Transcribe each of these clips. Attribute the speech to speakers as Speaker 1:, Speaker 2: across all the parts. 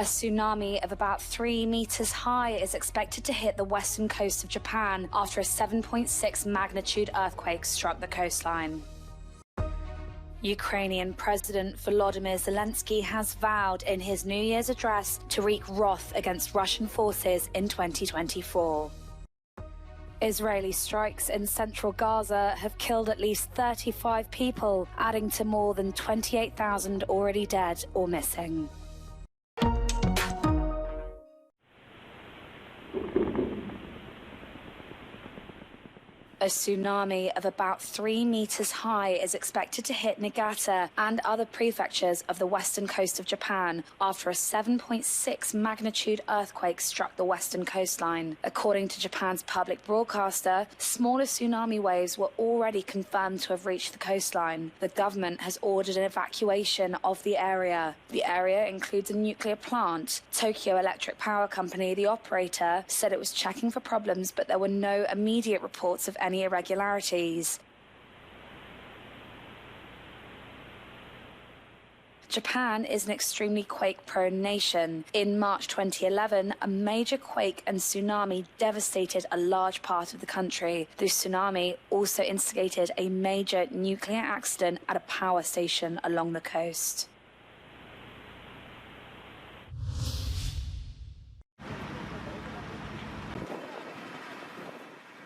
Speaker 1: A tsunami of about 3 meters high is expected to hit the western coast of Japan after a 7.6 magnitude earthquake struck the coastline. Ukrainian President Volodymyr Zelensky has vowed in his New Year's address to wreak wrath against Russian forces in 2024. Israeli strikes in central Gaza have killed at least 35 people, adding to more than 28,000 already dead or missing. A tsunami of about 3 meters high is expected to hit Niigata and other prefectures of the western coast of Japan after a 7.6 magnitude earthquake struck the western coastline. According to Japan's public broadcaster, smaller tsunami waves were already confirmed to have reached the coastline. The government has ordered an evacuation of the area. The area includes a nuclear plant. Tokyo Electric Power Company, the operator, said it was checking for problems, but there were no immediate reports of any irregularities. Japan is an extremely quake-prone nation. In March 2011, a major quake and tsunami devastated a large part of the country. The tsunami also instigated a major nuclear accident at a power station along the coast.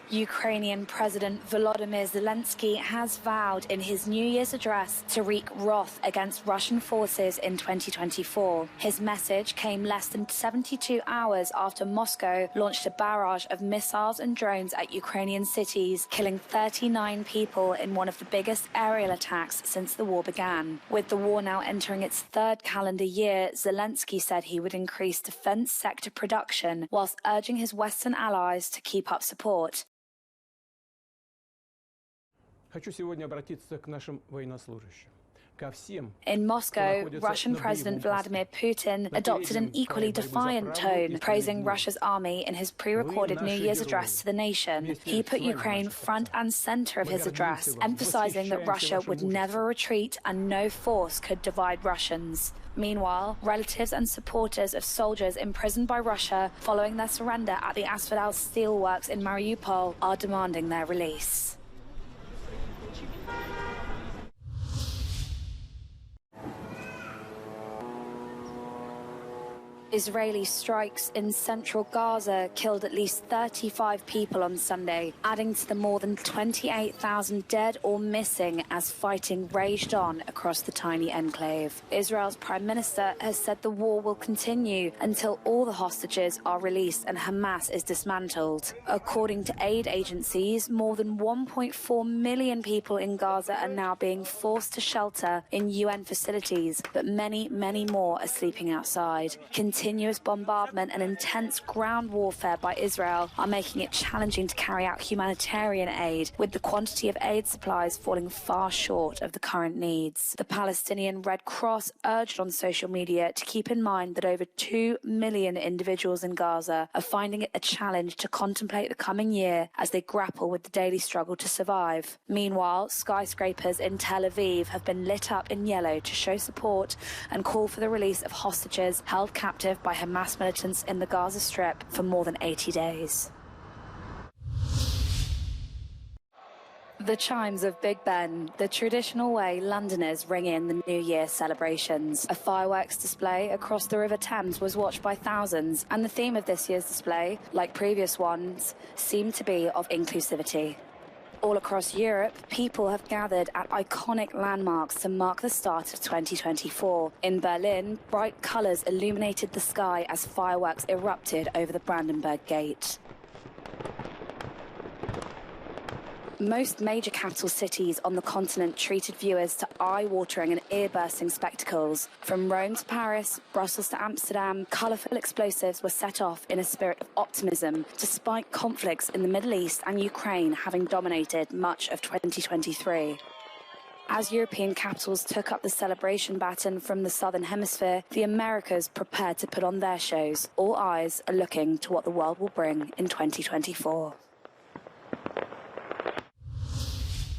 Speaker 1: Ukrainian President Volodymyr Zelensky has vowed in his New Year's address to wreak wrath against Russian forces in 2024. His message came less than 72 hours after Moscow launched a barrage of missiles and drones at Ukrainian cities, killing 39 people in one of the biggest aerial attacks since the war began. With the war now entering its third calendar year, Zelensky said he would increase defense sector production whilst urging his Western allies to keep up support. In Moscow, Russian President Vladimir Putin adopted an equally defiant tone, praising Russia's army in his pre-recorded New Year's address to the nation. He put Ukraine front and center of his address, emphasizing that Russia would never retreat and no force could divide Russians. Meanwhile, relatives and supporters of soldiers imprisoned by Russia following their surrender at the Azovstal steelworks in Mariupol are demanding their release. Israeli strikes in central Gaza killed at least 35 people on Sunday, adding to the more than 28,000 dead or missing as fighting raged on across the tiny enclave. Israel's prime minister has said the war will continue until all the hostages are released and Hamas is dismantled. According to aid agencies, more than 1.4 million people in Gaza are now being forced to shelter in UN facilities, but many, many more are sleeping outside. Continuous bombardment and intense ground warfare by Israel are making it challenging to carry out humanitarian aid, with the quantity of aid supplies falling far short of the current needs. The Palestinian Red Cross urged on social media to keep in mind that over 2 million individuals in Gaza are finding it a challenge to contemplate the coming year as they grapple with the daily struggle to survive. Meanwhile, skyscrapers in Tel Aviv have been lit up in yellow to show support and call for the release of hostages held captive by Hamas militants in the Gaza Strip for more than 80 days. The chimes of Big Ben, the traditional way Londoners ring in the New Year celebrations. A fireworks display across the River Thames was watched by thousands, and the theme of this year's display, like previous ones, seemed to be of inclusivity. All across Europe, people have gathered at iconic landmarks to mark the start of 2024. In Berlin, bright colours illuminated the sky as fireworks erupted over the Brandenburg Gate. Most major capital cities on the continent treated viewers to eye-watering and ear-bursting spectacles. From Rome to Paris, Brussels to Amsterdam, colourful explosives were set off in a spirit of optimism, despite conflicts in the Middle East and Ukraine having dominated much of 2023. As European capitals took up the celebration baton from the Southern Hemisphere, the Americas prepared to put on their shows. All eyes are looking to what the world will bring in 2024.